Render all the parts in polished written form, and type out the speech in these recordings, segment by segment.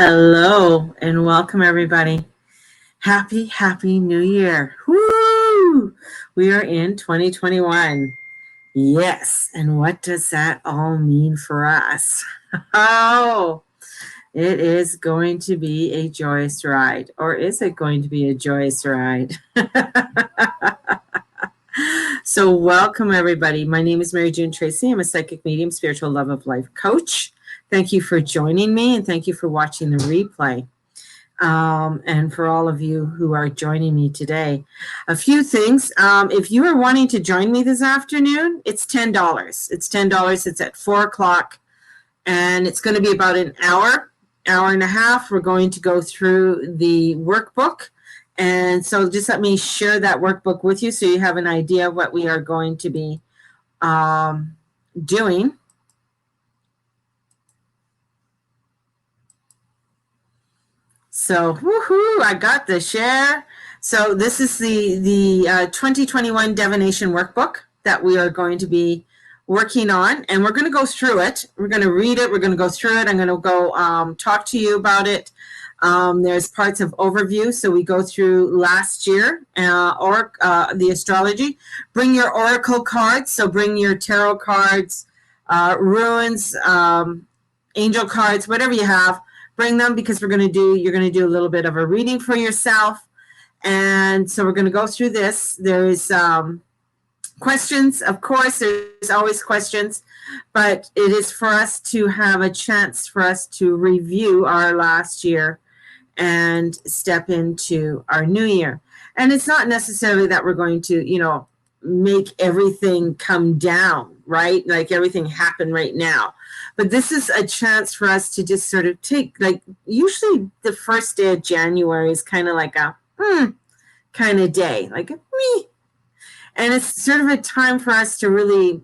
Hello and welcome everybody. Happy New Year. Woo! We are in 2021. Yes, and what does that all mean for us? Oh, it is going to be a joyous ride. Or is it going to be a joyous ride? So welcome everybody. My name is Mary June Tracy. I'm a psychic medium, spiritual love of life coach. Thank you for joining me and thank you for watching the replay. And for all of you who are joining me today, a few things. If you are wanting to join me this afternoon, it's $10. It's $10. It's at 4 o'clock, and it's going to be about an hour and a half. We're going to go through the workbook, and so just let me share that workbook with you so you have an idea of what we are going to be doing. So, woohoo, I got the share. So this is the 2021 divination workbook that we are going to be working on, and we're going to go through it. We're going to read it. We're going to go through it. I'm going to go talk to you about it. There's parts of overview, so we go through last year or the astrology. Bring your oracle cards, so bring your tarot cards, runes, angel cards, whatever you have. Bring them because you're going to do a little bit of a reading for yourself. And so we're going to go through this. There's questions, of course, there's always questions, but it is for us to have a chance for us to review our last year and step into our new year. And it's not necessarily that we're going to, make everything come down, right? Like everything happen right now. But this is a chance for us to just sort of take, like, usually the first day of January is kind of like a kind of day, like a me. And it's sort of a time for us to really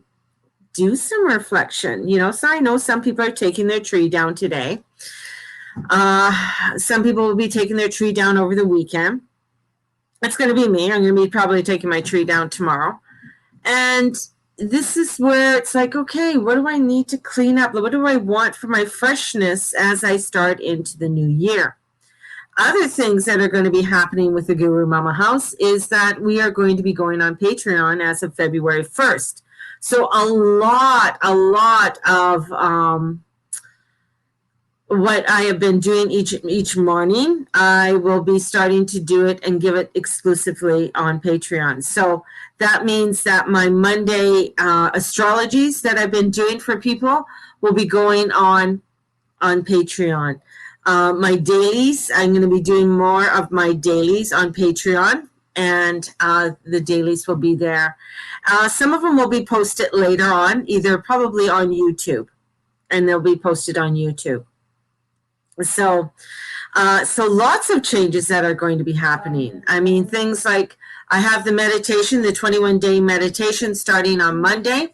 do some reflection, So I know some people are taking their tree down today. Some people will be taking their tree down over the weekend. That's going to be me. I'm going to be probably taking my tree down tomorrow. And this is where it's like, okay, what do I need to clean up? What do I want for my freshness as I start into the new year? Other things that are going to be happening with the Guru Mama House is that we are going to be going on Patreon as of February 1st. So a lot of what I have been doing each morning, I will be starting to do it and give it exclusively on Patreon. So that means that my Monday astrologies that I've been doing for people will be going on Patreon. My dailies, I'm going to be doing more of my dailies on Patreon, and the dailies will be there. Some of them will be posted later on, either probably on YouTube, and they'll be posted on YouTube. So lots of changes that are going to be happening. I mean, things like I have the meditation, the 21-day meditation starting on Monday.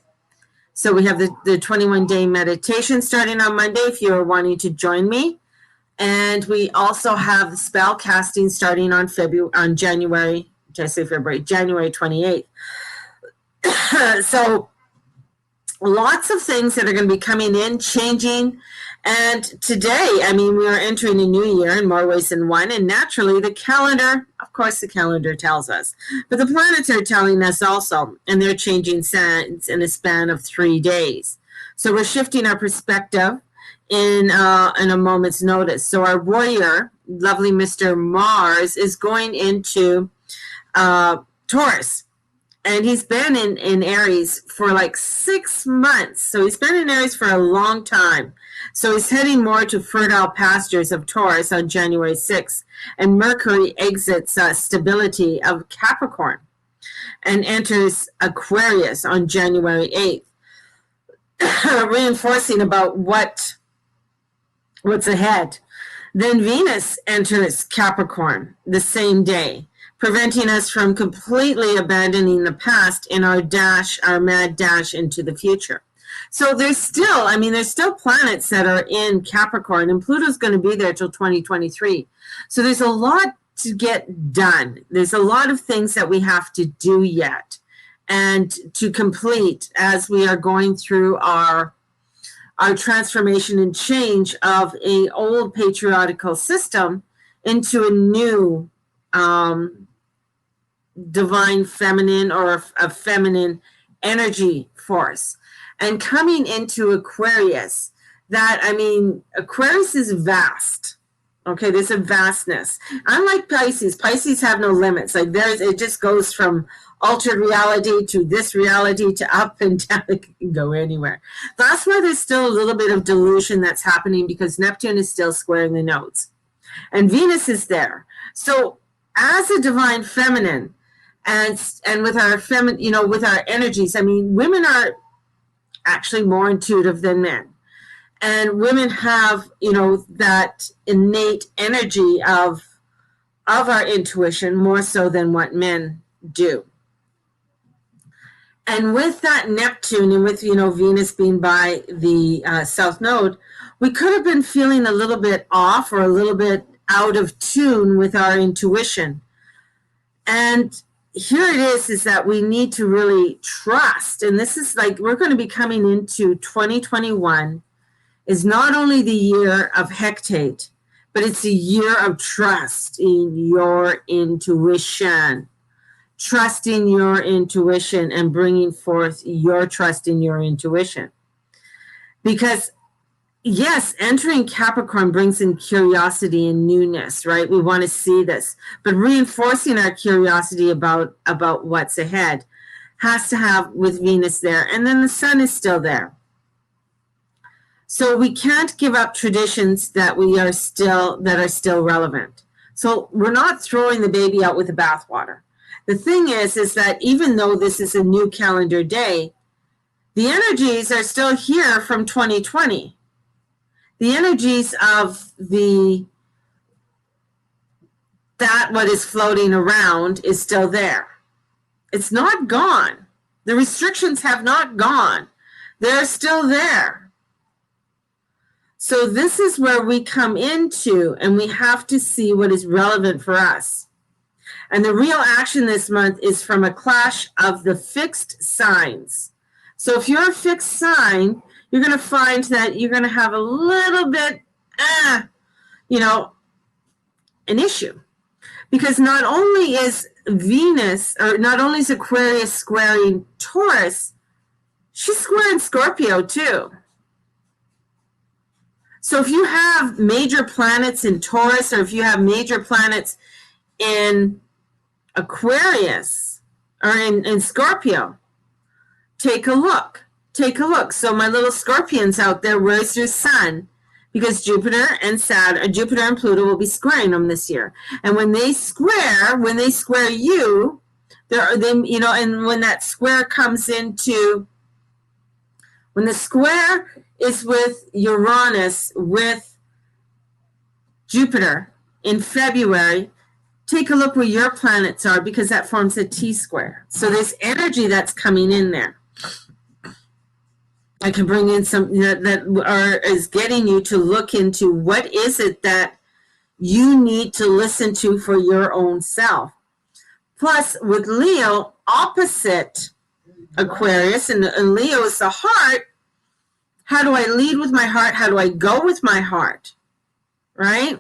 So we have the 21-day meditation starting on Monday if you're wanting to join me. And we also have the spell casting starting on January 28th. So lots of things that are going to be coming in, changing. And today, I mean, we are entering a new year in more ways than one. And naturally, the calendar, of course, the calendar tells us. But the planets are telling us also. And they're changing signs in a span of 3 days. So we're shifting our perspective in a moment's notice. So our warrior, lovely Mr. Mars, is going into Taurus. And he's been in Aries for like 6 months. So he's been in Aries for a long time. So he's heading more to fertile pastures of Taurus on January 6th. And Mercury exits stability of Capricorn and enters Aquarius on January 8th, reinforcing about what's ahead. Then Venus enters Capricorn the same day, preventing us from completely abandoning the past in our mad dash into the future. So there's still planets that are in Capricorn, and Pluto's going to be there till 2023. So there's a lot to get done. There's a lot of things that we have to do yet and to complete as we are going through our our transformation and change of a old patriarchal system into a new divine feminine or a feminine energy force. And coming into Aquarius, that, I mean, Aquarius is vast. Okay, there's a vastness. Unlike Pisces, Pisces have no limits. Like it just goes from altered reality to this reality to up and down. It can go anywhere. That's why there's still a little bit of delusion that's happening, because Neptune is still squaring the nodes. And Venus is there. So as a divine feminine, and with our with our energies, I mean, women are actually more intuitive than men. And women have, that innate energy of our intuition more so than what men do. And with that Neptune and with, Venus being by the South Node, we could have been feeling a little bit off or a little bit out of tune with our intuition. And here it is that we need to really trust. And this is like, we're going to be coming into 2021 is not only the year of Hecate, but it's a year of trust in your intuition. Trusting your intuition and bringing forth your trust in your intuition. Because, yes, entering Capricorn brings in curiosity and newness, right? We want to see this. But reinforcing our curiosity about what's ahead has to have with Venus there. And then the Sun is still there. So we can't give up traditions that are still relevant. So we're not throwing the baby out with the bathwater. The thing is that even though this is a new calendar day, the energies are still here from 2020. The energies of what is floating around is still there. It's not gone. The restrictions have not gone. They're still there. So this is where we come into, and we have to see what is relevant for us. And the real action this month is from a clash of the fixed signs. So if you're a fixed sign, you're going to find that you're going to have a little bit, an issue. Because not only is Venus, or not only is Aquarius squaring Taurus, she's squaring Scorpio too. So if you have major planets in Taurus, or if you have major planets in Aquarius or in Scorpio, take a look. Take a look. So my little Scorpions out there, where's your sun? Because Jupiter and Pluto will be squaring them this year. And when they square you, and when that square comes into, when the square is with Uranus with Jupiter in February, take a look where your planets are, because that forms a T-square. So there's energy that's coming in there. I can bring in some that is getting you to look into what is it that you need to listen to for your own self. Plus, with Leo, opposite Aquarius, and Leo is the heart. How do I lead with my heart? How do I go with my heart? Right?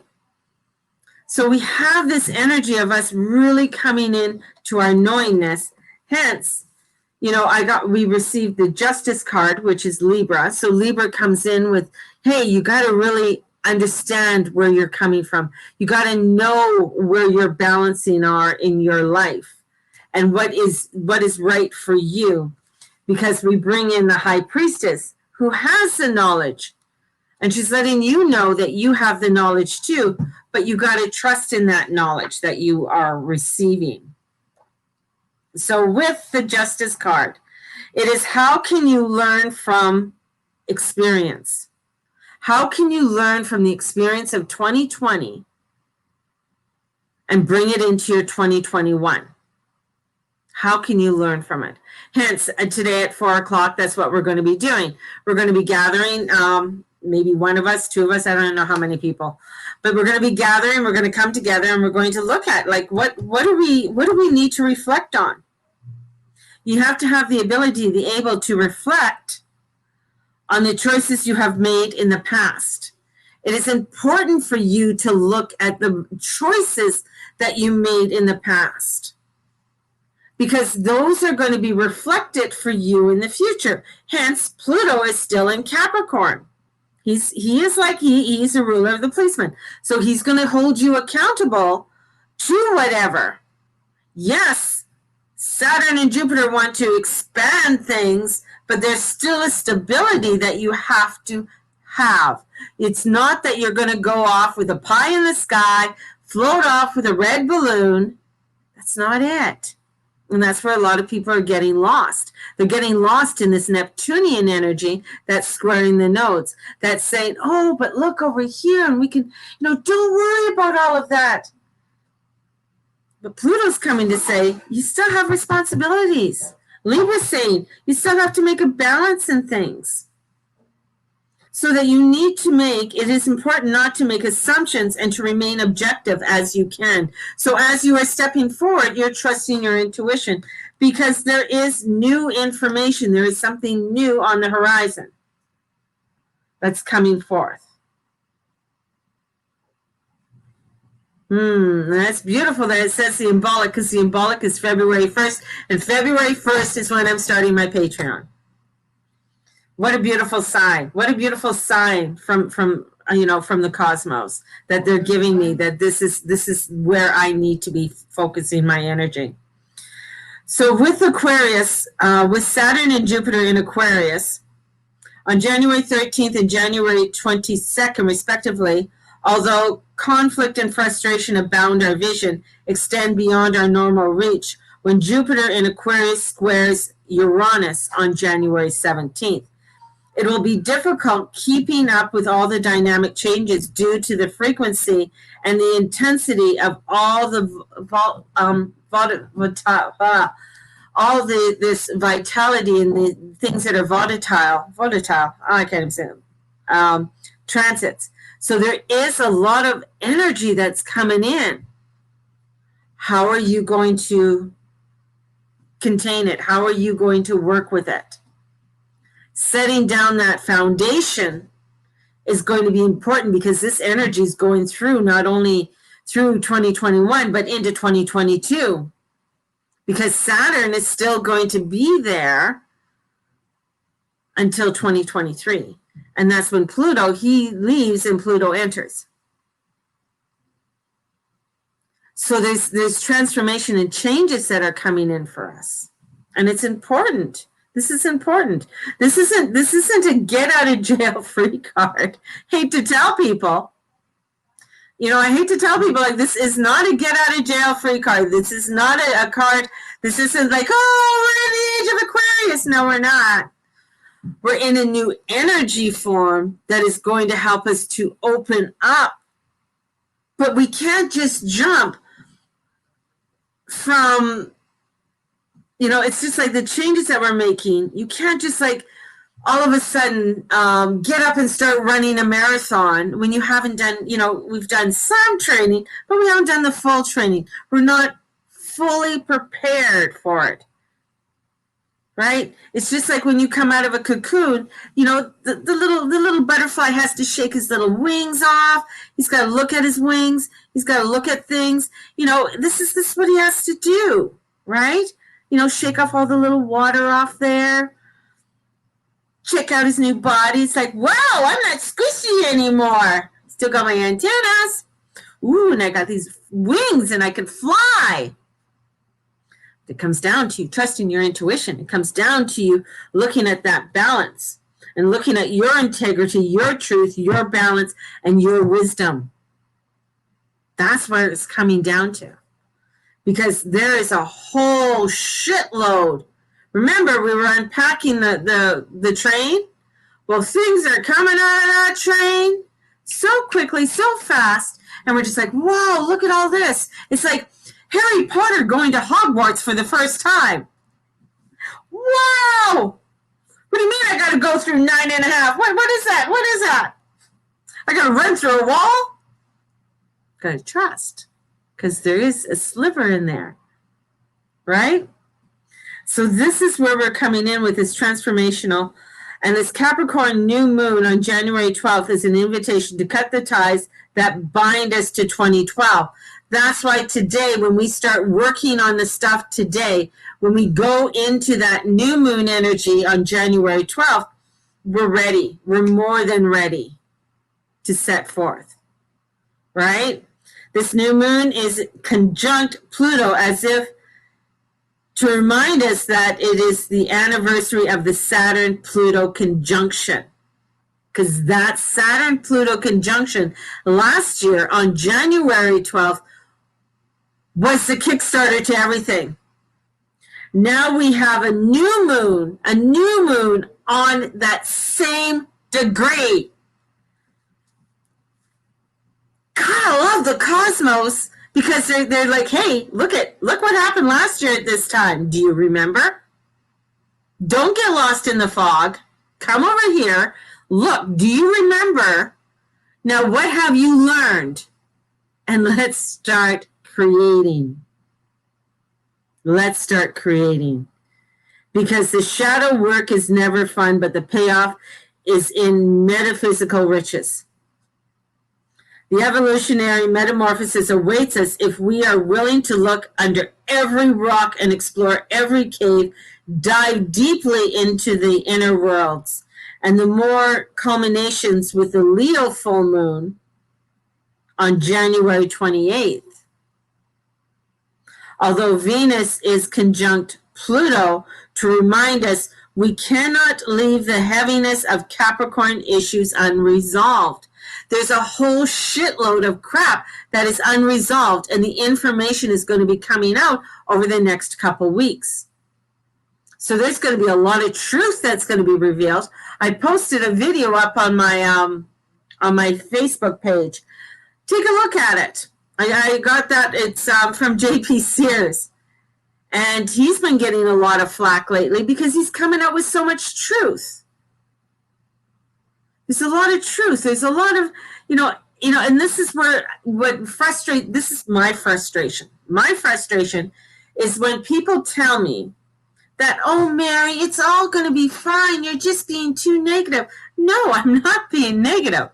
So we have this energy of us really coming in to our knowingness. Hence, we received the Justice card, which is Libra. So Libra comes in with, hey, you got to really understand where you're coming from. You got to know where your balancing are in your life and what is right for you. Because we bring in the High Priestess, who has the knowledge, and she's letting you know that you have the knowledge too, but you got to trust in that knowledge that you are receiving. So with the Justice card, it is, how can you learn from experience? How can you learn from the experience of 2020 and bring it into your 2021? How can you learn from it? Hence, today at 4 o'clock, that's what we're going to be doing. We're going to be gathering, maybe one of us, two of us, I don't know how many people, but we're going to be gathering, we're going to come together, and we're going to look at, like, what do we need to reflect on? You have to have the ability to be able to reflect on the choices you have made in the past. It is important for you to look at the choices that you made in the past, because those are going to be reflected for you in the future. Hence, Pluto is still in Capricorn. He's a ruler of the policeman. So he's going to hold you accountable to whatever. Yes, Saturn and Jupiter want to expand things, but there's still a stability that you have to have. It's not that you're going to go off with a pie in the sky, float off with a red balloon. That's not it. And that's where a lot of people are getting lost. They're getting lost in this Neptunian energy that's squaring the nodes, that's saying, oh, but look over here and we can, don't worry about all of that. But Pluto's coming to say, you still have responsibilities. Libra's saying, you still have to make a balance in things. So that it is important not to make assumptions and to remain objective as you can. So as you are stepping forward, you're trusting your intuition, because there is new information. There is something new on the horizon that's coming forth. That's beautiful that it says the embolic, because the embolic is February 1st, and February 1st is when I'm starting my Patreon. What a beautiful sign. What a beautiful sign from the cosmos that they're giving me, that this is where I need to be focusing my energy. So with Aquarius, with Saturn and Jupiter in Aquarius, on January 13th and January 22nd, respectively, although conflict and frustration abound, our vision extend beyond our normal reach when Jupiter in Aquarius squares Uranus on January 17th. It will be difficult keeping up with all the dynamic changes due to the frequency and the intensity of all the this vitality and the things that are volatile. I can't even say them. Transits. So there is a lot of energy that's coming in. How are you going to contain it? How are you going to work with it? Setting down that foundation is going to be important, because this energy is going through not only through 2021, but into 2022, because Saturn is still going to be there until 2023. And that's when he leaves and Pluto enters. So there's transformation and changes that are coming in for us. And it's important. This is important. This isn't a get out of jail free card. Hate to tell people. I hate to tell people, like, this is not a get out of jail free card. This is not a card. This isn't like, oh, we're in the age of Aquarius. No, we're not. We're in a new energy form that is going to help us to open up. But we can't just jump from, it's just like the changes that we're making. You can't just like all of a sudden get up and start running a marathon when you haven't done, we've done some training, but we haven't done the full training. We're not fully prepared for it. Right? It's just like when you come out of a cocoon, the little butterfly has to shake his little wings off. He's got to look at his wings. He's got to look at things. This is what he has to do, right? Shake off all the little water off there. Check out his new body. It's like, wow, I'm not squishy anymore. Still got my antennas. Ooh, and I got these wings and I can fly. It comes down to you trusting your intuition. It comes down to you looking at that balance and looking at your integrity, your truth, your balance, and your wisdom. That's what it's coming down to. Because there is a whole shitload. Remember, we were unpacking the train? Well, things are coming out of that train so quickly, so fast, and we're just like, wow, look at all this. It's like Harry Potter going to Hogwarts for the first time. Wow! What do you mean I got to go through 9.5? What is that? What is that? I got to run through a wall? Got to trust, because there is a sliver in there, right? So this is where we're coming in with this transformational And this Capricorn new moon on January 12th is an invitation to cut the ties that bind us to 2012. That's why today, when we start working on the stuff today, when we go into that new moon energy on January 12th, we're ready. We're more than ready to set forth, right? This new moon is conjunct Pluto, as if to remind us that it is the anniversary of the Saturn-Pluto conjunction. Because that Saturn-Pluto conjunction last year on January 12th was the Kickstarter to everything. Now we have a new moon on that same degree. God, I love the cosmos because they're like, hey, look what happened last year at this time. Do you remember? Don't get lost in the fog. Come over here. Look, do you remember? Now, what have you learned? And let's start creating. Let's start creating. Because the shadow work is never fun, but the payoff is in metaphysical riches. The evolutionary metamorphosis awaits us if we are willing to look under every rock and explore every cave, dive deeply into the inner worlds. And the more culminations with the Leo full moon on January 28th. Although Venus is conjunct Pluto to remind us we cannot leave the heaviness of Capricorn issues unresolved. There's a whole shitload of crap that is unresolved, and the information is going to be coming out over the next couple weeks. So there's going to be a lot of truth that's going to be revealed. I posted a video up on my Facebook page. Take a look at it. I got that. It's from JP Sears. And he's been getting a lot of flack lately because he's coming out with so much truth. There's a lot of truth. There's a lot of, and this is this is my frustration. My frustration is when people tell me that, oh, Mary, it's all going to be fine. You're just being too negative. No, I'm not being negative.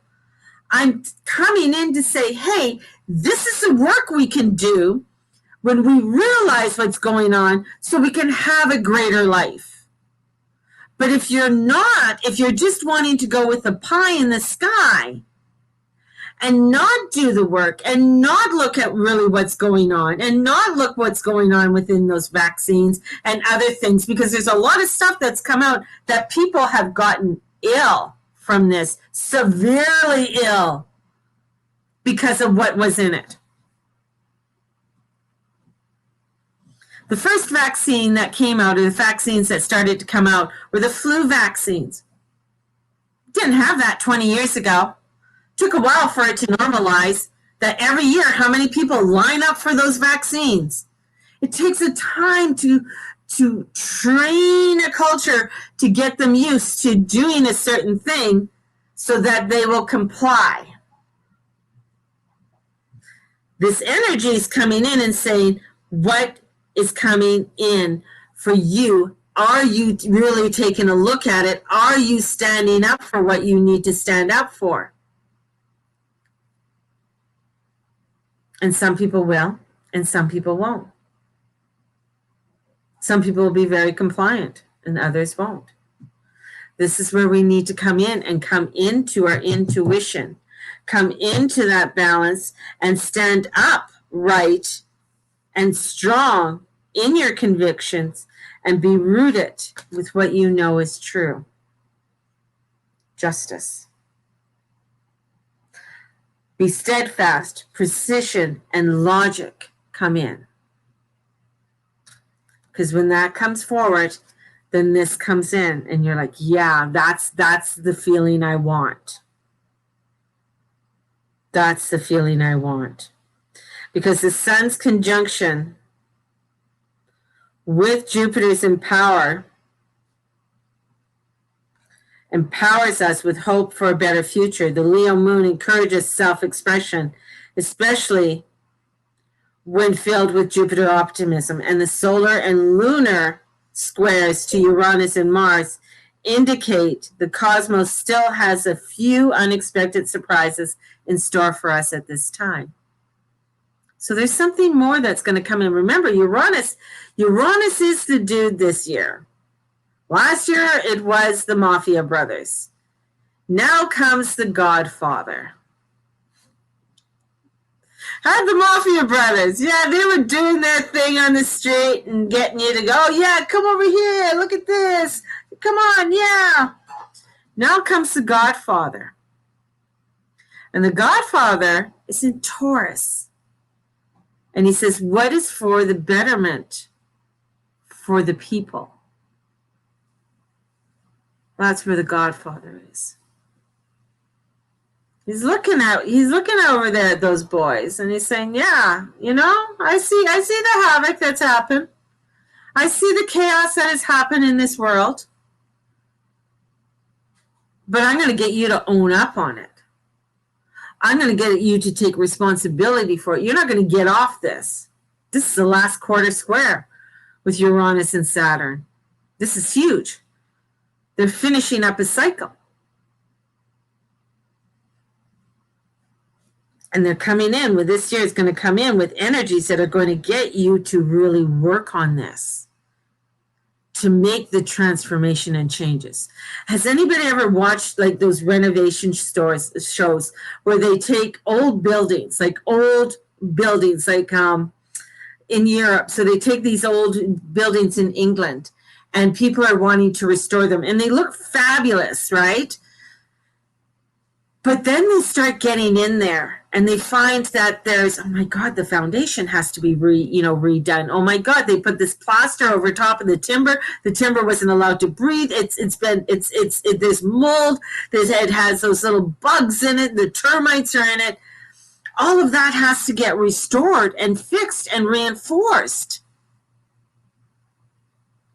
I'm coming in to say, hey, this is the work we can do when we realize what's going on so we can have a greater life. But if you're just wanting to go with the pie in the sky and not do the work and not look at really what's going on and not look what's going on within those vaccines and other things, because there's a lot of stuff that's come out that people have gotten ill from this, severely ill, because of what was in it. The first vaccine that came out, or the vaccines that started to come out, were the flu vaccines. Didn't have that 20 years ago. Took a while for it to normalize that every year how many people line up for those vaccines. It takes a time to train a culture to get them used to doing a certain thing so that they will comply. This energy is coming in and saying, what is coming in for you? Are you really taking a look at it? Are you standing up for what you need to stand up for? And some people will, and some people won't. Some people will be very compliant, and others won't. This is where we need to come in and come into our intuition, come into that balance and stand up right and strong in your convictions and be rooted with what you know is true. Justice. Be steadfast, precision, and logic come in. Because when that comes forward, then this comes in and you're like, yeah, that's the feeling I want. That's the feeling I want. Because the sun's conjunction with Jupiter's in power empowers us with hope for a better future. The Leo moon encourages self-expression, especially when filled with Jupiter optimism. And the solar and lunar squares to Uranus and Mars indicate the cosmos still has a few unexpected surprises in store for us at this time. So there's something more that's going to come in. Remember, Uranus is the dude this year. Last year, it was the Mafia Brothers. Now comes the Godfather. Had the Mafia Brothers. Yeah, they were doing their thing on the street and getting you to go, oh, yeah, come over here. Look at this. Come on, yeah. Now comes the Godfather. And the Godfather is in Taurus. And he says, what is for the betterment for the people? That's where the Godfather is. He's looking over there at those boys, and he's saying, yeah, I see the havoc that's happened. I see the chaos that has happened in this world. But I'm going to get you to own up on it. I'm going to get you to take responsibility for it. You're not going to get off this. This is the last quarter square with Uranus and Saturn. This is huge. They're finishing up a cycle. And they're coming in with this year is going to come in with energies that are going to get you to really work on this, to make the transformation and changes. Has anybody ever watched like those renovation shows where they take old buildings like in Europe? So they take these old buildings in England and people are wanting to restore them and they look fabulous, right? But then they start getting in there and they find that there's, oh my God, the foundation has to be redone. Oh my God, they put this plaster over top of the timber. The timber wasn't allowed to breathe. There's mold. It has those little bugs in it. The termites are in it. All of that has to get restored and fixed and reinforced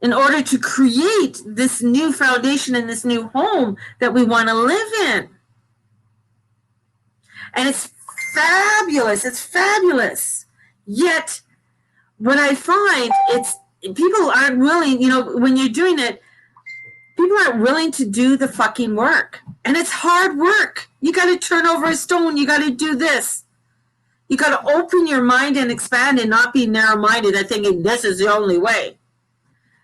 in order to create this new foundation and this new home that we want to live in. And it's fabulous. It's fabulous. Yet, what I find, people aren't willing, when you're doing it, people aren't willing to do the fucking work. And it's hard work. You got to turn over a stone. You got to do this. You got to open your mind and expand and not be narrow-minded and thinking this is the only way.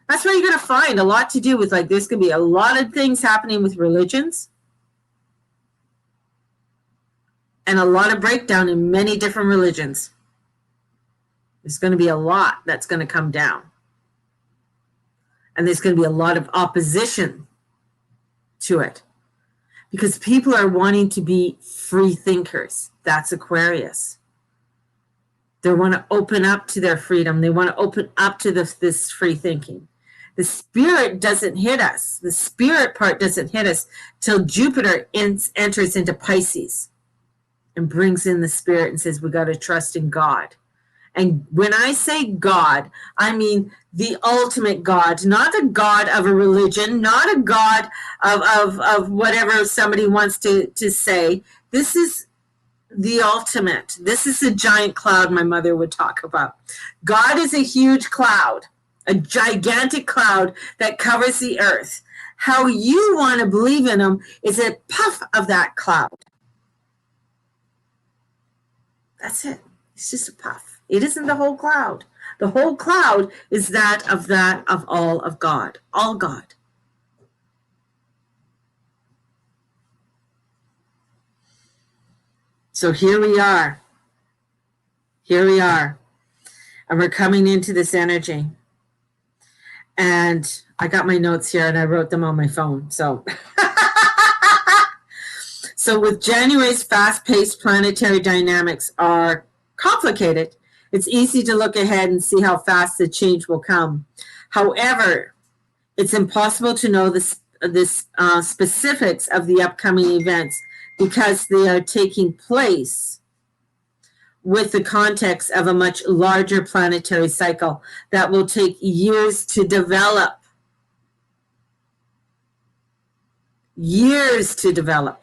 That's where you're going to find a lot to do with, there's going to be a lot of things happening with religions. And a lot of breakdown in many different religions. There's going to be a lot that's going to come down. And there's going to be a lot of opposition to it. Because people are wanting to be free thinkers. That's Aquarius. They want to open up to their freedom. They want to open up to this free thinking. The spirit doesn't hit us. The spirit part doesn't hit us till Jupiter enters into Pisces. And brings in the spirit and says, we got to trust in God. And when I say God, I mean the ultimate God, not a God of a religion, not a God of whatever somebody wants to say. This is the ultimate. This is the giant cloud my mother would talk about. God is a huge cloud, a gigantic cloud that covers the earth. How you want to believe in him is a puff of that cloud. That's it. It's just a puff. It isn't the whole cloud. The whole cloud is that of all of God. All God. So here we are. Here we are. And we're coming into this energy. And I got my notes here and I wrote them on my phone. So So with January's fast-paced planetary dynamics are complicated, it's easy to look ahead and see how fast the change will come. However, it's impossible to know the specifics of the upcoming events because they are taking place with the context of a much larger planetary cycle that will take years to develop. Years to develop.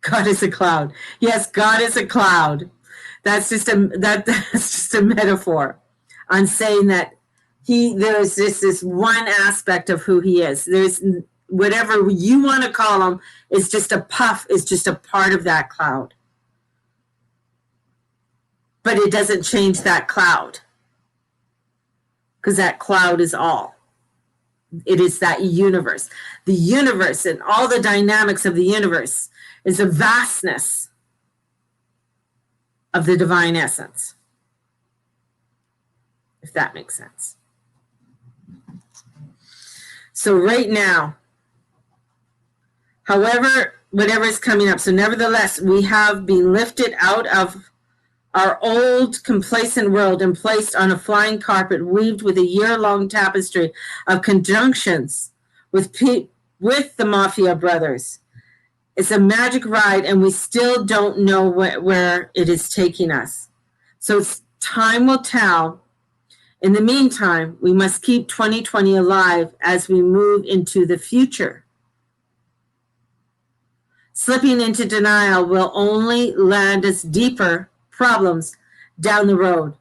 God is a cloud. Yes, God is a cloud. That's just a metaphor on saying that There's this one aspect of who he is. There's whatever you want to call him is just a puff, is just a part of that cloud. But it doesn't change that cloud, because that cloud is all. It is that universe. The universe and all the dynamics of the universe is a vastness of the divine essence, if that makes sense. So right now, however, whatever is coming up, so nevertheless, we have been lifted out of our old complacent world and placed on a flying carpet weaved with a year-long tapestry of conjunctions with the Mafia brothers. It's a magic ride, and we still don't know where it is taking us. So time will tell. In the meantime, we must keep 2020 alive as we move into the future. Slipping into denial will only land us deeper problems down the road,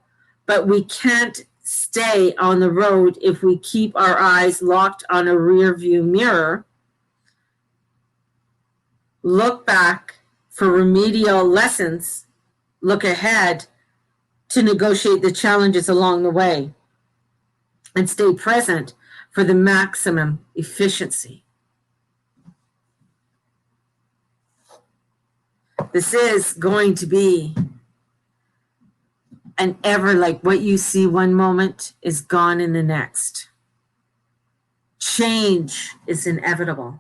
but we can't stay on the road if we keep our eyes locked on a rear view mirror. Look back for remedial lessons, look ahead to negotiate the challenges along the way, and stay present for the maximum efficiency. This is going to be an ever, like what you see one moment is gone in the next. Change is inevitable.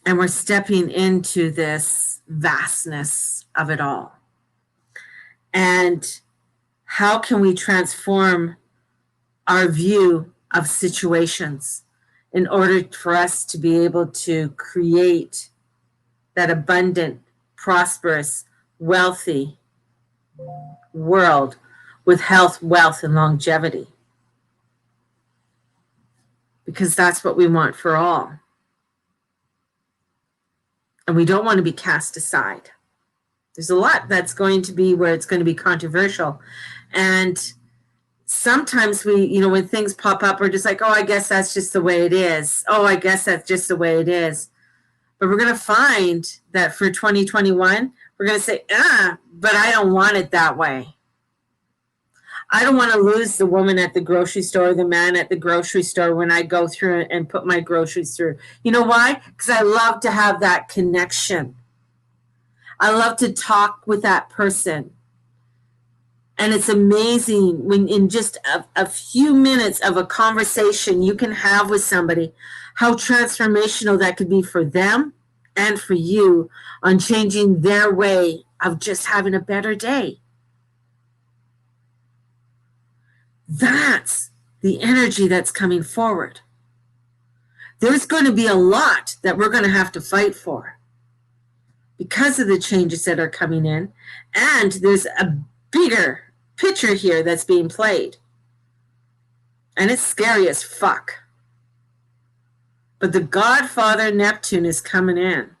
And we're stepping into this vastness of it all. And how can we transform our view of situations in order for us to be able to create that abundant, prosperous, wealthy world with health, wealth, and longevity? Because that's what we want for all. And we don't want to be cast aside. There's a lot that's going to be where it's going to be controversial. And sometimes we, when things pop up, we're just like, oh, I guess that's just the way it is. Oh, I guess that's just the way it is. But we're going to find that for 2021, we're going to say, but I don't want it that way. I don't want to lose the woman at the grocery store, the man at the grocery store when I go through and put my groceries through. You know why? Because I love to have that connection. I love to talk with that person. And it's amazing when in just a few minutes of a conversation you can have with somebody, how transformational that could be for them and for you on changing their way of just having a better day. That's the energy that's coming forward. There's going to be a lot that we're going to have to fight for because of the changes that are coming in. And there's a bigger picture here that's being played. And it's scary as fuck. But the Godfather Neptune is coming in.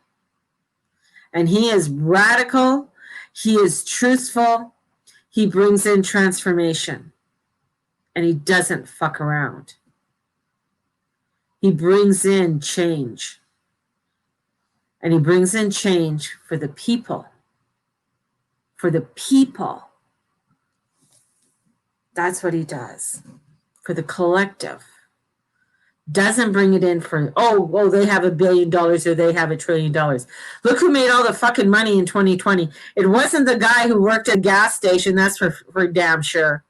And he is radical. He is truthful. He brings in transformation. And he doesn't fuck around. He brings in change. And he brings in change for the people. For the people. That's what he does. For the collective. Doesn't bring it in for, they have $1 billion or they have $1 trillion. Look who made all the fucking money in 2020. It wasn't the guy who worked at a gas station, that's for damn sure.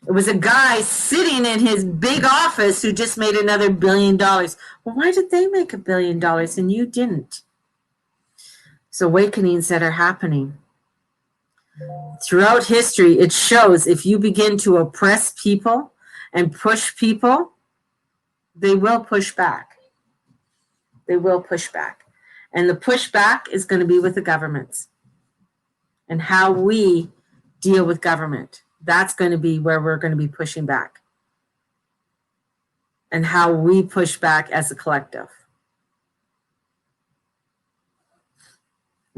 It was a guy sitting in his big office who just made another $1 billion. Well, why did they make $1 billion and you didn't? It's awakenings that are happening. Throughout history, it shows if you begin to oppress people and push people, they will push back. They will push back. And the pushback is going to be with the governments and how we deal with government. That's going to be where we're going to be pushing back. And how we push back as a collective.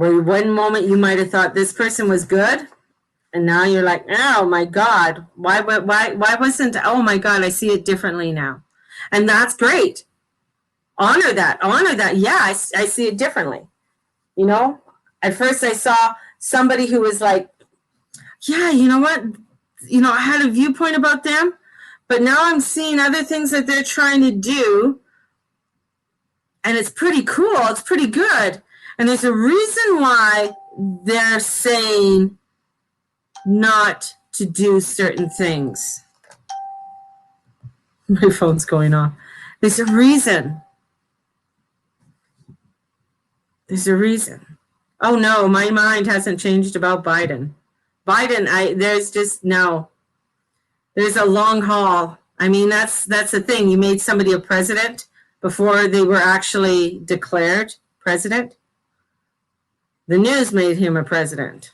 Where one moment you might have thought this person was good, and now you're like, oh my God, why wasn't, oh my God, I see it differently now. And that's great. Honor that. Yeah, I see it differently. You know, at first I saw somebody who was like, yeah, you know what? You know, I had a viewpoint about them, but now I'm seeing other things that they're trying to do. And it's pretty cool. It's pretty good. And there's a reason why they're saying not to do certain things. My phone's going off. There's a reason. There's a reason. Oh no, my mind hasn't changed about Biden. There's just no. There's a long haul. I mean, that's the thing. You made somebody a president before they were actually declared president. The news made him a president.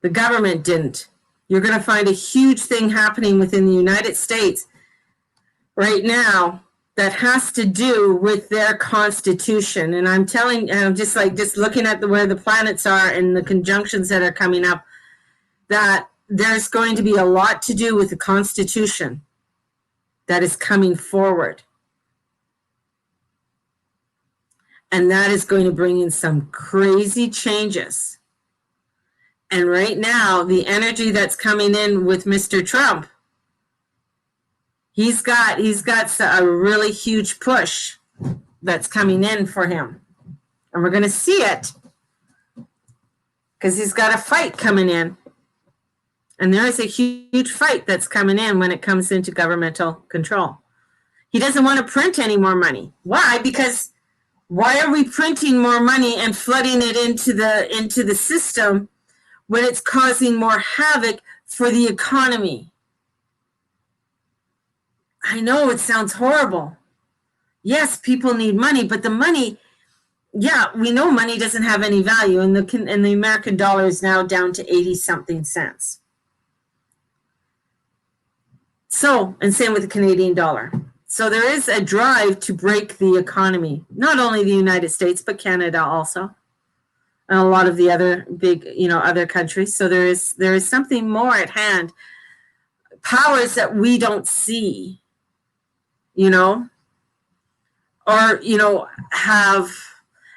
The government didn't. You're going to find a huge thing happening within the United States right now that has to do with their constitution. And I'm just looking at where the planets are and the conjunctions that are coming up, that there's going to be a lot to do with the constitution that is coming forward. And that is going to bring in some crazy changes. And right now, the energy that's coming in with Mr. Trump, he's got a really huge push that's coming in for him. And we're going to see it because he's got a fight coming in. And there is a huge fight that's coming in when it comes into governmental control. He doesn't want to print any more money. Why? Because why are we printing more money and flooding it into the system when it's causing more havoc for the economy? I know it sounds horrible. Yes, people need money, but the money, yeah, we know money doesn't have any value, and the American dollar is now down to 80-something cents. So, and same with the Canadian dollar. So there is a drive to break the economy, not only the United States, but Canada also, and a lot of the other big, other countries. So there is something more at hand, powers that we don't see, or, have,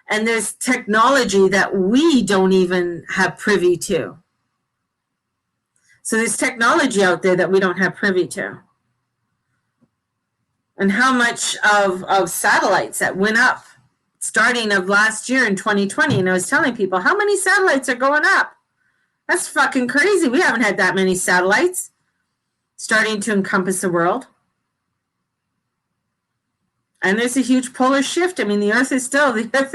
and there's technology that we don't even have privy to. So there's technology out there that we don't have privy to. And how much of satellites that went up starting of last year in 2020. And I was telling people, how many satellites are going up? That's fucking crazy. We haven't had that many satellites starting to encompass the world. And there's a huge polar shift. I mean, the Earth is still doing her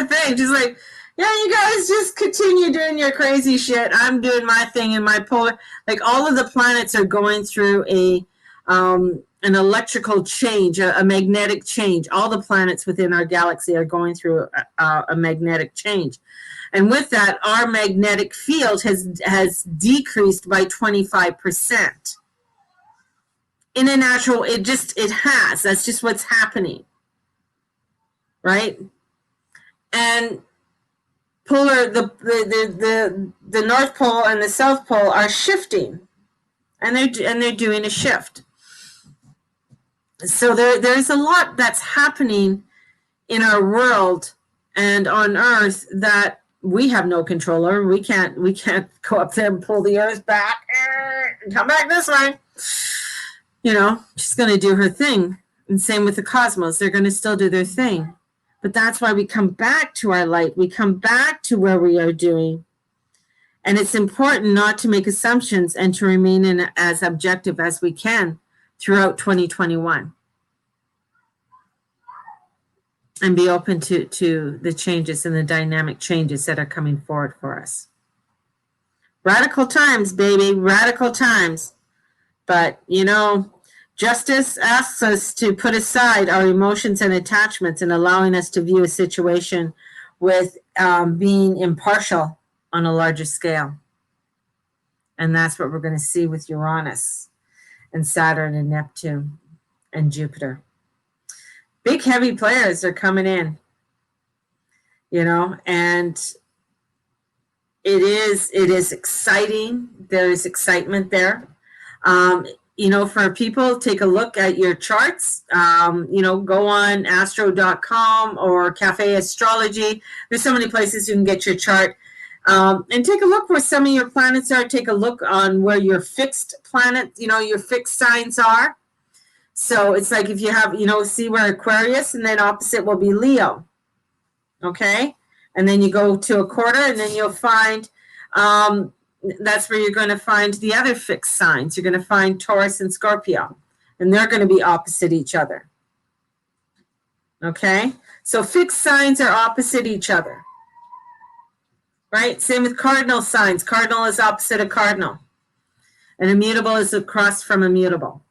thing. She's like, yeah, you guys just continue doing your crazy shit. I'm doing my thing in my polar. Like, all of the planets are going through an electrical change, a magnetic change. All the planets within our galaxy are going through a magnetic change. And with that, our magnetic field has decreased by 25%. In a natural, it has. That's just what's happening. Right? And the North Pole and the South Pole are shifting. And they're doing a shift. So there's a lot that's happening in our world and on Earth that we have no control over. We can't go up there and pull the Earth back and come back this way. She's going to do her thing. And same with the cosmos. They're going to still do their thing. But that's why we come back to our light. We come back to where we are doing. And it's important not to make assumptions and to remain as objective as we can throughout 2021. And be open to the changes and the dynamic changes that are coming forward for us. Radical times, baby, radical times. But, justice asks us to put aside our emotions and attachments and allowing us to view a situation with being impartial on a larger scale. And that's what we're going to see with Uranus and Saturn and Neptune and Jupiter. big heavy players are coming in, you know, and it is exciting. There is excitement there. You know, for people, take a look at your charts. You know, go on astro.com or Cafe Astrology. There's so many places you can get your chart. And take a look where some of your planets are. Take a look on where your fixed planet, you know, your fixed signs are. So it's like if you have, you know, see where Aquarius, and then opposite will be Leo. Okay? And then you go to a quarter, and then you'll find that's where you're going to find the other fixed signs. You're going to find Taurus and Scorpio, and they're going to be opposite each other. Okay? So fixed signs are opposite each other. Right? Same with cardinal signs. Cardinal is opposite of cardinal. And immutable is across from immutable.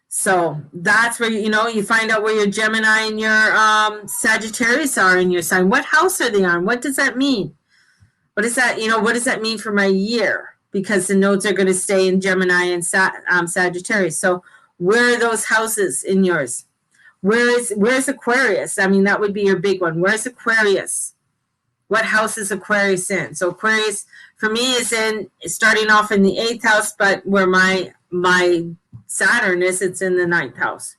So that's where, you know, you find out where your Gemini and your Sagittarius are in your sign. What house are they on? What does that mean? What is that, you know, what does that mean for my year? Because the nodes are going to stay in Gemini and Sagittarius. So where are those houses in yours? Where's Aquarius? I mean, that would be your big one. Where's Aquarius? What house is Aquarius in? So Aquarius, for me, is starting off in the 8th house, but where my Saturn is, it's in the 9th house.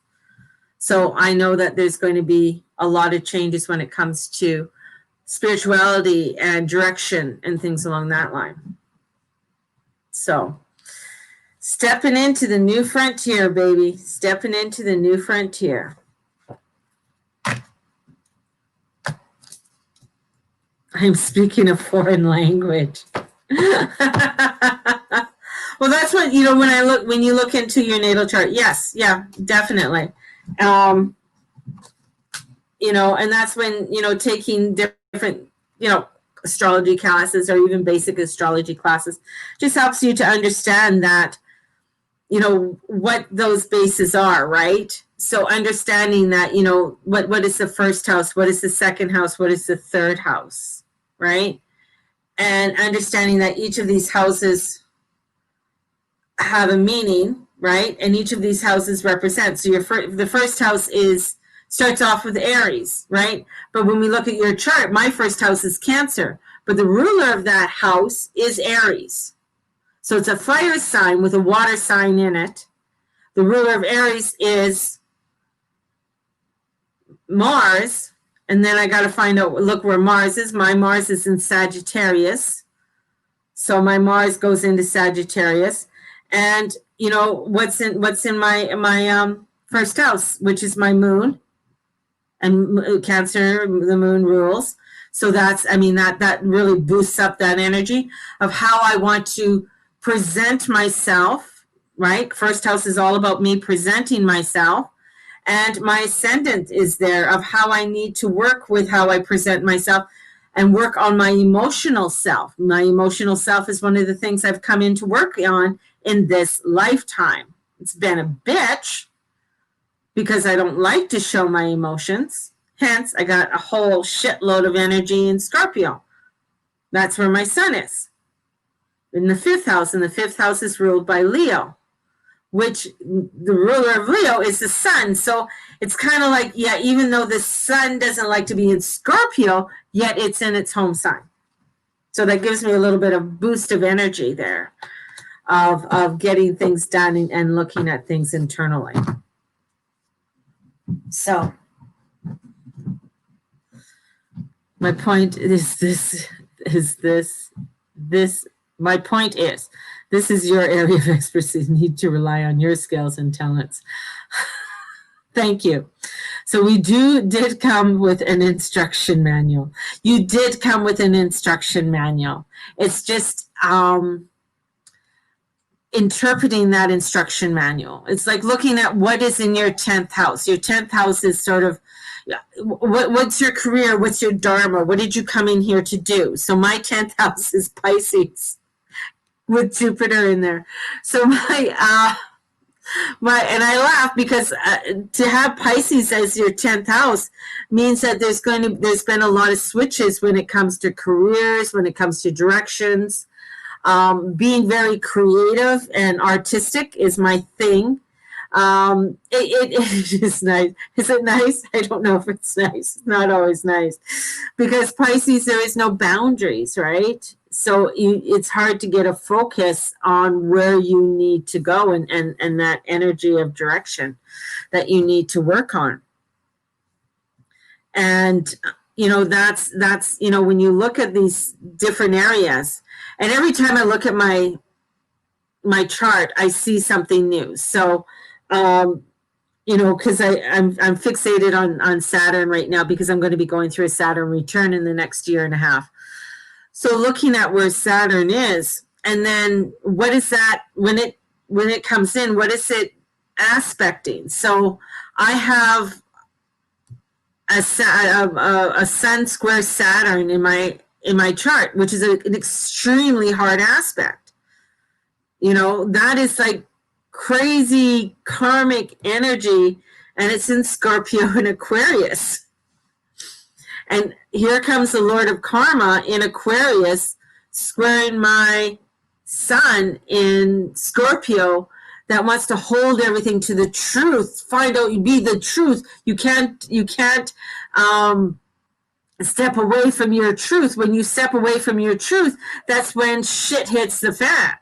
So I know that there's going to be a lot of changes when it comes to spirituality and direction and things along that line. So stepping into the new frontier, baby. Stepping into the new frontier. I'm speaking a foreign language. Well, that's what, you know, when you look into your natal chart. Yes, yeah, definitely. You know, and that's when, you know, taking different, you know, astrology classes or even basic astrology classes just helps you to understand that, you know, what those bases are, right? So understanding that, you know, what is the first house? What is the second house? What is the third house, right? And understanding that each of these houses have a meaning, right? And each of these houses represents. So the first house starts off with Aries, right? But when we look at your chart, my first house is Cancer, but the ruler of that house is Aries. So it's a fire sign with a water sign in it. The ruler of Aries is Mars, and then I got to find out, look where Mars is. My Mars is in Sagittarius. So my Mars goes into Sagittarius. And you know what's in my first house, which is my moon, and Cancer, the moon rules. So that's, I mean, that really boosts up that energy of how I want to present myself, right? First house is all about me presenting myself, and my ascendant is there of how I need to work with how I present myself and work on my emotional self. My emotional self is one of the things I've come in to work on in this lifetime. It's been a bitch because I don't like to show my emotions. Hence, I got a whole shitload of energy in Scorpio. That's where my sun is, in the 5th house, and the 5th house is ruled by Leo, which the ruler of Leo is the sun. So it's kind of like, yeah, even though the sun doesn't like to be in Scorpio, yet it's in its home sign. So that gives me a little bit of boost of energy there of getting things done and looking at things internally. So my point is my point is, this is your area of expertise. You need to rely on your skills and talents. Thank you. So we did come with an instruction manual. You did come with an instruction manual. It's just interpreting that instruction manual. It's like looking at what is in your 10th house. Your 10th house is sort of, what's your career? What's your dharma? What did you come in here to do? So my 10th house is Pisces with Jupiter in there. So and I laugh because to have Pisces as your 10th house means that there's been a lot of switches when it comes to careers, when it comes to directions. Being very creative and artistic is my thing. It is nice. Is it nice? I don't know if it's nice. It's not always nice because Pisces, there is no boundaries, right? So it's hard to get a focus on where you need to go and that energy of direction that you need to work on. And that's when you look at these different areas, and every time I look at my chart, I see something new. So because I'm fixated on Saturn right now because I'm going to be going through a Saturn return in the next year and a half. So looking at where Saturn is, and then what is that when it comes in, what is it aspecting? So I have a Sun square Saturn in my chart, which is an extremely hard aspect. That is like crazy karmic energy, and it's in Scorpio and Aquarius. And here comes the Lord of Karma in Aquarius squaring my Sun in Scorpio that wants to hold everything to the truth. Find out, be the truth. You can't step away from your truth. When you step away from your truth, that's when shit hits the fan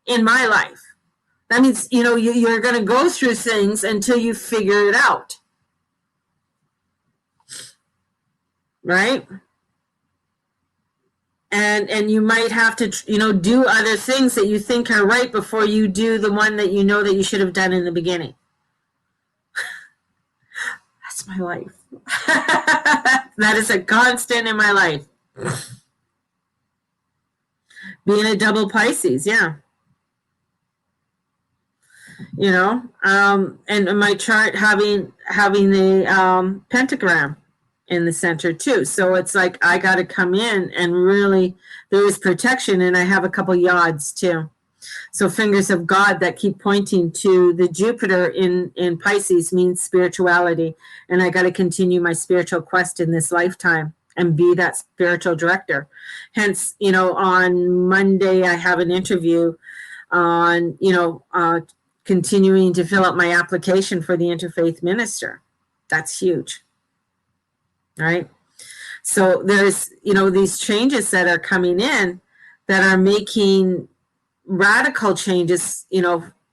in my life. That means, you're going to go through things until you figure it out. Right? And you might have to, do other things that you think are right before you do the one that you know that you should have done in the beginning. That's my life. That is a constant in my life. Being a double Pisces, yeah. And my chart having the pentagram in the center too. So it's like I got to come in and really, there is protection, and I have a couple yods too. So fingers of God that keep pointing to the Jupiter in Pisces means spirituality, and I got to continue my spiritual quest in this lifetime and be that spiritual director. Hence, on Monday I have an interview on continuing to fill out my application for the interfaith minister. That's huge. Right? So there's, these changes that are coming in that are making radical changes,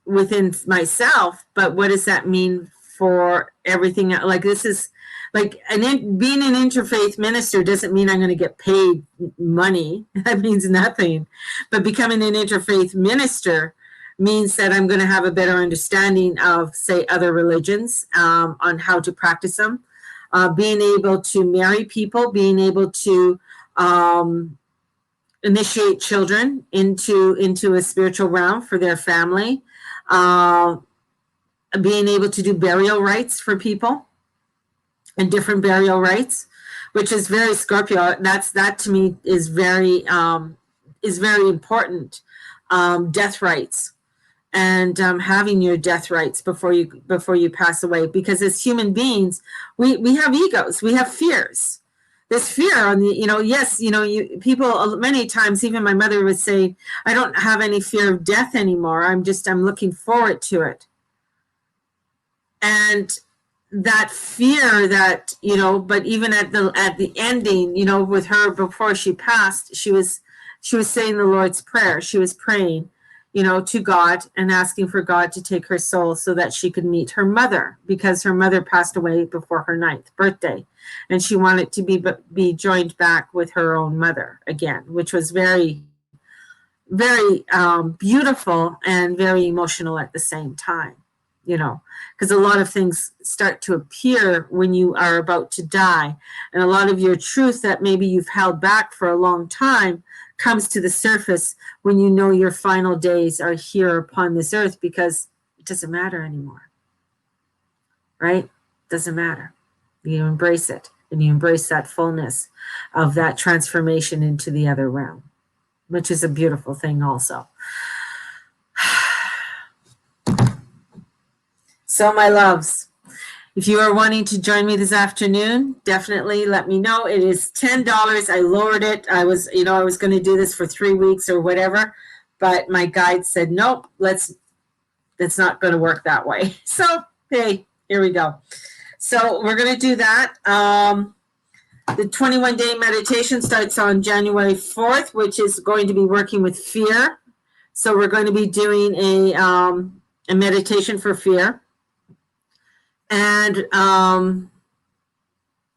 within myself. But what does that mean for everything? Like, this is like being an interfaith minister doesn't mean I'm going to get paid money. That means nothing. But becoming an interfaith minister means that I'm going to have a better understanding of, say, other religions, on how to practice them. Being able to marry people, being able to initiate children into a spiritual realm for their family, being able to do burial rites for people and different burial rites, which is very Scorpio. That to me is very important. Death rites. And having your death rites before you pass away, because as human beings, we have egos, we have fears. This fear on the, people many times, even my mother would say, I don't have any fear of death anymore. I'm looking forward to it. And that fear that, but even at the ending, with her before she passed, she was saying the Lord's Prayer. She was praying, to God and asking for God to take her soul so that she could meet her mother, because her mother passed away before her 9th birthday. And she wanted to be joined back with her own mother again, which was very, very beautiful and very emotional at the same time, because a lot of things start to appear when you are about to die. And a lot of your truth that maybe you've held back for a long time comes to the surface when your final days are here upon this earth, because it doesn't matter anymore, right? Doesn't matter. You embrace it, and you embrace that fullness of that transformation into the other realm, which is a beautiful thing also. So my loves, if you are wanting to join me this afternoon, definitely let me know. It is $10. I lowered it. I was going to do this for 3 weeks or whatever, but my guide said, nope, the it's not going to work that way. So, hey, here we go. So we're going to do that. The 21-day meditation starts on January 4th, which is going to be working with fear. So we're going to be doing a meditation for fear. And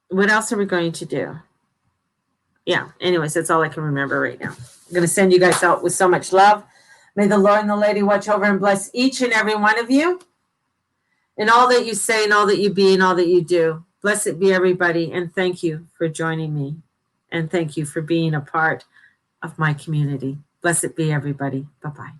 what else are we going to do? Yeah, anyways, that's all I can remember right now. I'm going to send you guys out with so much love. May the Lord and the Lady watch over and bless each and every one of you in all that you say and all that you be and all that you do. Blessed be everybody, and thank you for joining me. And thank you for being a part of my community. Blessed be everybody. Bye-bye.